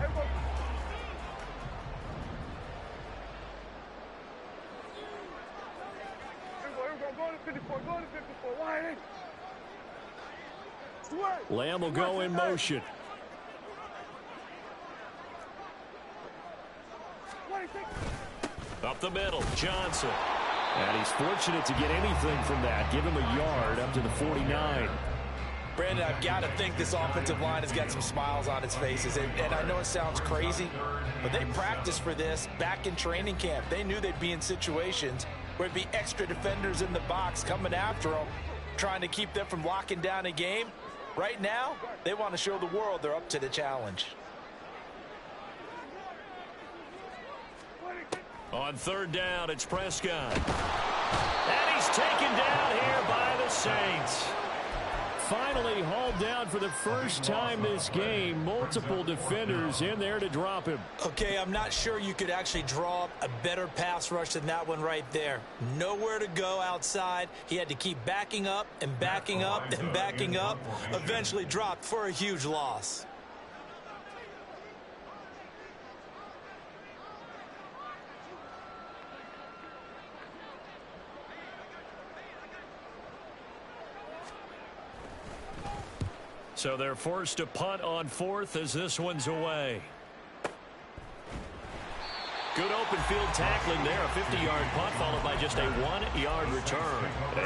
[SPEAKER 2] Lamb will go in motion. Up the middle, Johnson. And he's fortunate to get anything from that. Give him a yard up to the 49.
[SPEAKER 7] Brandon, I've got to think this offensive line has got some smiles on its faces. And I know it sounds crazy, but they practiced for this back in training camp. They knew they'd be in situations where there'd be extra defenders in the box coming after them, trying to keep them from locking down a game. Right now, they want to show the world they're up to the challenge.
[SPEAKER 2] On 3rd down, it's Prescott. And he's taken down here by the Saints. Finally hauled down for the first time this game. Multiple defenders in there to drop him.
[SPEAKER 7] Okay, I'm not sure you could actually draw up a better pass rush than that one right there. Nowhere to go outside. He had to keep backing up and backing up and backing up. Eventually dropped for a huge loss.
[SPEAKER 2] So they're forced to punt on 4th as this one's away. Good open field tackling there. A 50-yard punt followed by just a 1-yard return.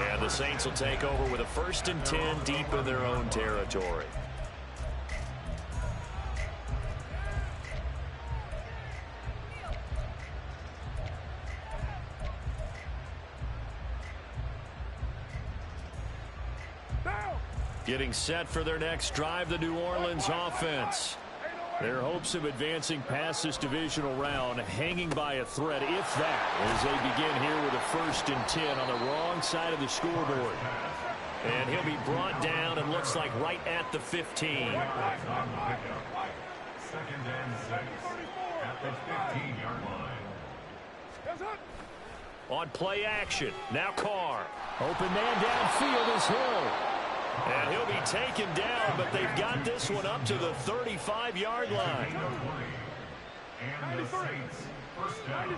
[SPEAKER 2] And the Saints will take over with a 1st and 10 deep in their own territory. Getting set for their next drive, the New Orleans offense. Their hopes of advancing past this divisional round hanging by a thread, if that, as they begin here with a 1st and 10 on the wrong side of the scoreboard. And he'll be brought down and looks like right at the 15.
[SPEAKER 6] 2nd and 6 at the 15-yard line.
[SPEAKER 2] On play action, now Carr. Open man downfield is Hill. And he'll be taken down, but they've got this one up to the 35-yard line.
[SPEAKER 6] And the Saints first down.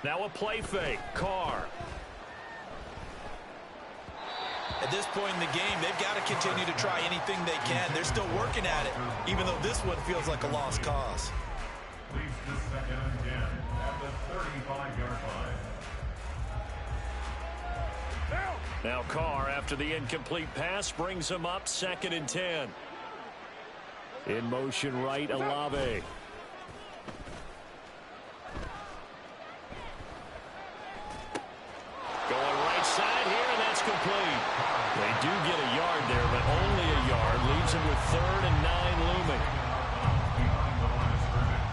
[SPEAKER 2] Now a play fake. Carr.
[SPEAKER 7] At this point in the game, they've got to continue to try anything they can. They're still working at it, even though this one feels like a lost cause.
[SPEAKER 6] Leads to second and 10 at the 35-yard line.
[SPEAKER 2] Now Carr, after the incomplete pass, brings him up 2nd and 10. In motion right, Olave. Going right side here, and that's complete. They do get a yard there, but only a yard. Leaves him with 3rd and 9 looming.
[SPEAKER 6] Behind the line of scrimmage.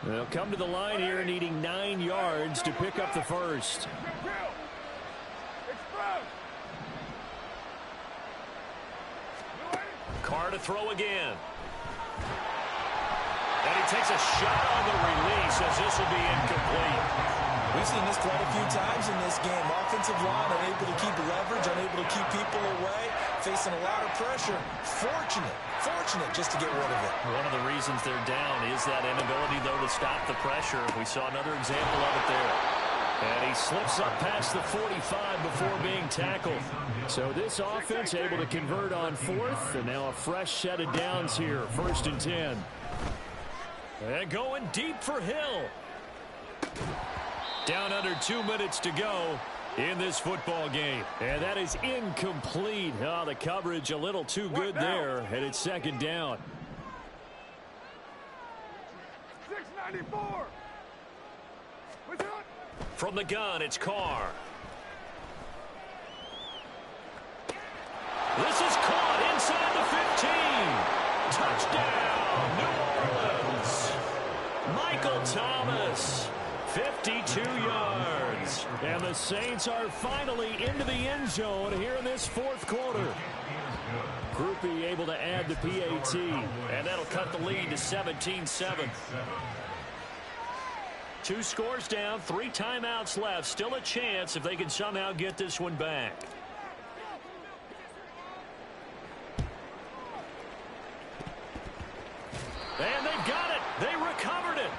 [SPEAKER 2] They'll come to the line here needing 9 yards to pick up the first. Carr to throw again. And he takes a shot on the release as this will be incomplete.
[SPEAKER 7] We've seen this quite a few times in this game. Offensive line unable to keep leverage, unable to keep people away, facing a lot of pressure. Fortunate just to get rid of it.
[SPEAKER 2] One of the reasons they're down is that inability, though, to stop the pressure. We saw another example of it there. And he slips up past the 45 before being tackled. So this offense able to convert on 4th, and now a fresh set of downs here, 1st and 10. And going deep for Hill. Down under 2 minutes to go in this football game. And that is incomplete. Oh, the coverage a little too good there, and it's 2nd down.
[SPEAKER 9] 694.
[SPEAKER 2] From the gun, it's Carr. This is caught inside the 15. Touchdown, New Orleans. Michael Thomas, 52 yards. And the Saints are finally into the end zone here in this 4th quarter. Groupie able to add the PAT, and that'll cut the lead to 17-7. 2 scores down, 3 timeouts left. Still a chance if they can somehow get this one back. And they've got it. They recovered it.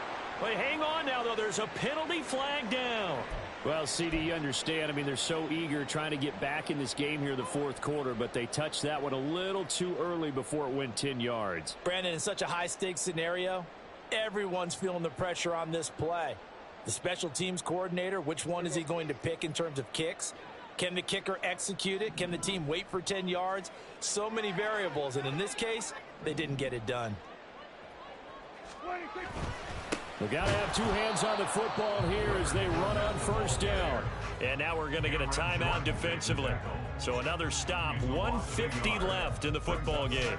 [SPEAKER 2] Wait, hang on now, though. There's a penalty flag down. Well, CD, you understand. I mean, they're so eager trying to get back in this game here in the 4th quarter, but they touched that one a little too early before it went 10 yards.
[SPEAKER 7] Brandon, in such a high-stakes scenario, everyone's feeling the pressure on this play. The special teams coordinator, which one is he going to pick in terms of kicks? Can the kicker execute it? Can the team wait for 10 yards? So many variables, and in this case, they didn't get it done.
[SPEAKER 2] They've got to have 2 hands on the football here as they run on 1st down. And now we're going to get a timeout defensively. So another stop, 1:50 left in the football game.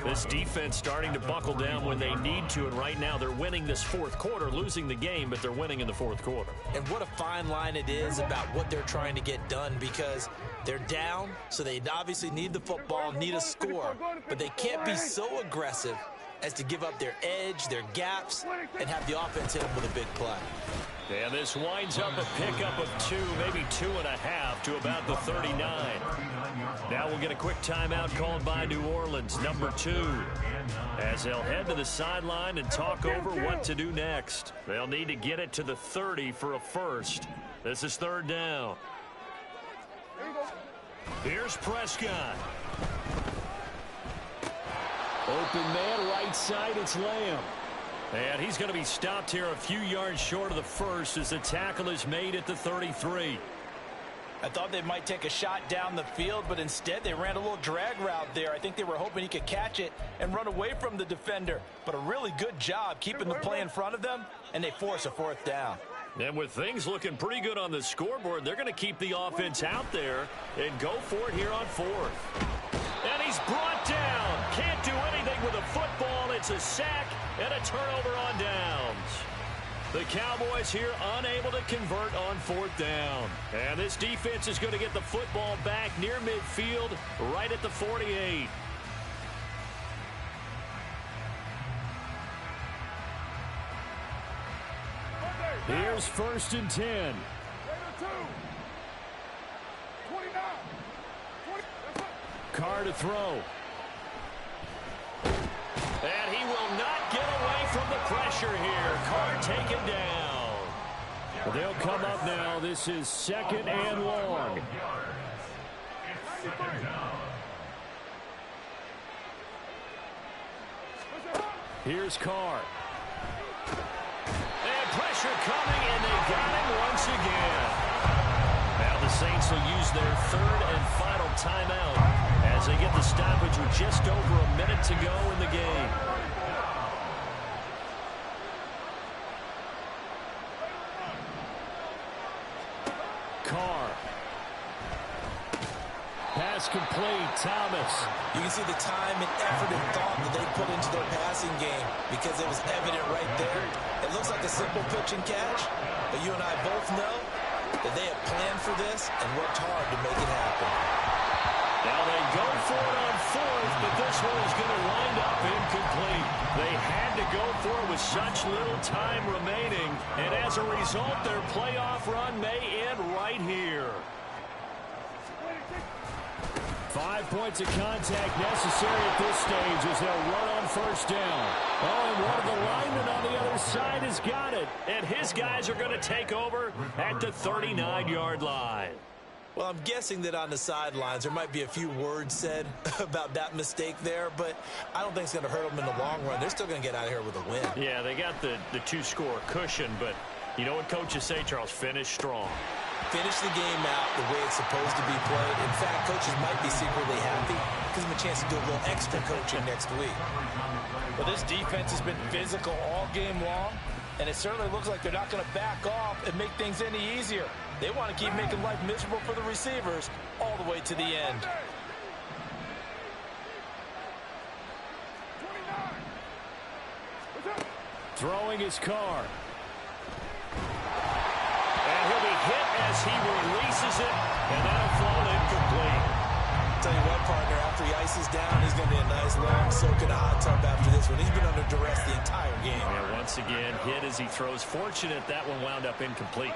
[SPEAKER 2] This defense starting to buckle down when they need to, and right now they're winning this 4th quarter, losing the game, but they're winning in the 4th quarter.
[SPEAKER 7] And what a fine line it is about what they're trying to get done, because they're down, so they obviously need the football, need a score, but they can't be so aggressive as to give up their edge, their gaps, and have the offense hit them with a big play.
[SPEAKER 2] And this winds up a pickup of 2, maybe 2.5 to about the 39. Now we'll get a quick timeout called by New Orleans, number 2, as they'll head to the sideline and talk over what to do next. They'll need to get it to the 30 for a first. This is 3rd down. Here's Prescott. Open man, right side, it's Lamb. And he's going to be stopped here a few yards short of the first as the tackle is made at the 33.
[SPEAKER 7] I thought they might take a shot down the field, but instead they ran a little drag route there. I think they were hoping he could catch it and run away from the defender. But a really good job keeping the play in front of them, and they force a 4th down.
[SPEAKER 2] And with things looking pretty good on the scoreboard, they're going to keep the offense out there and go for it here on 4th. And he's brought down. Can't do anything with a football. It's a sack and a turnover on downs. The Cowboys here unable to convert on 4th down. And this defense is going to get the football back near midfield, right at the 48. Here's 1st and 10. Carr to throw. And he will not get away from the pressure here. Carr taken down. They'll come up now. This is 2nd and long. Here's Carr. And pressure coming, and they got him once again. Now the Saints will use their 3rd and final timeout as they get the stoppage with just over a minute to go in the game. Carr. Pass complete. Thomas.
[SPEAKER 7] You can see the time and effort and thought that they put into their passing game because it was evident right there. It looks like a simple pitch and catch, but you and I both know that they have planned for this and worked hard to make it happen.
[SPEAKER 2] Now they go for it on 4th, but this one is going to wind up incomplete. They had to go for it with such little time remaining, and as a result, their playoff run may end right here. 5 points of contact necessary at this stage as they'll run on 1st down. Oh, and one of the linemen on the other side has got it. And his guys are going to take over at the 39-yard line.
[SPEAKER 7] Well, I'm guessing that on the sidelines there might be a few words said about that mistake there, but I don't think it's going to hurt them in the long run. They're still going to get out of here with a win.
[SPEAKER 2] Yeah, they got the 2-score cushion, but you know what coaches say, Charles? Finish strong.
[SPEAKER 7] Finish the game out the way it's supposed to be played. In fact, coaches might be secretly happy. Gives them a chance to do a little extra coaching next week.
[SPEAKER 10] Well, this defense has been physical all game long, and it certainly looks like they're not going to back off and make things any easier. They want to keep making life miserable for the receivers all the way to the end.
[SPEAKER 9] 29.
[SPEAKER 2] Throwing his Carr. And he'll be hit as he releases it, and that'll fall incomplete.
[SPEAKER 7] Tell you what, partner, after he ices down, he's going to be a nice long soak in a hot tub after this one. He's been under duress the entire game.
[SPEAKER 2] And once again, hit as he throws. Fortunate that one wound up incomplete.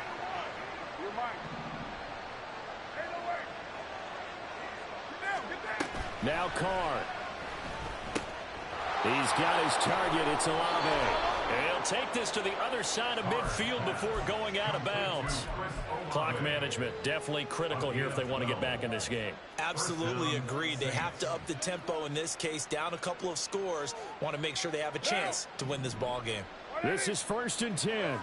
[SPEAKER 2] Now Carr. He's got his target. It's Olave. And he'll take this to the other side of midfield before going out of bounds. Clock management definitely critical here if they want to get back in this game.
[SPEAKER 7] Absolutely agreed. They have to up the tempo in this case, down a couple of scores. Want to make sure they have a chance to win this ball game.
[SPEAKER 2] This is 1st and 10.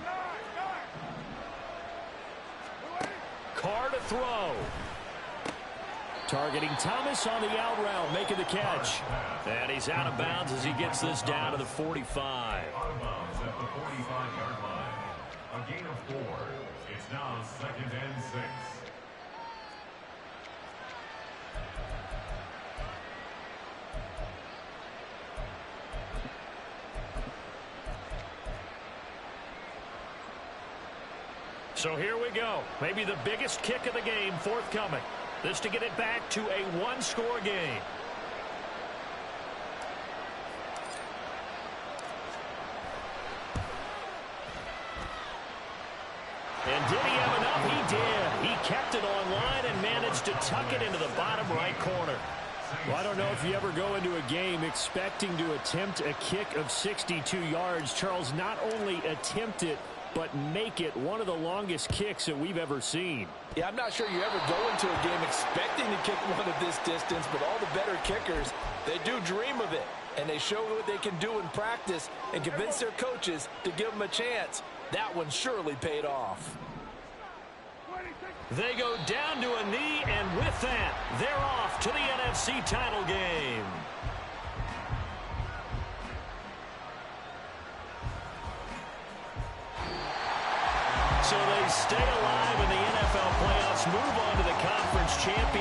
[SPEAKER 2] Carr to throw. Targeting Thomas on the out route, making the catch. And he's out of bounds as he gets this down to the 45.
[SPEAKER 6] Out of bounds at the 45-yard line. A gain of 4. It's now 2nd and 6.
[SPEAKER 2] So here we go. Maybe the biggest kick of the game forthcoming. This to get it back to a 1-score game. And did he have enough? He did. He kept it online and managed to tuck it into the bottom right corner. Well, I don't know if you ever go into a game expecting to attempt a kick of 62 yards. Charles, not only attempt it, but make it one of the longest kicks that we've ever seen.
[SPEAKER 10] Yeah, I'm not sure you ever go into a game expecting to kick one of this distance, but all the better kickers, they do dream of it. And they show what they can do in practice and convince their coaches to give them a chance. That one surely paid off.
[SPEAKER 2] They go down to a knee, and with that, they're off to the NFC title game. So they stay alive in the NFL playoffs, move on to the conference championship.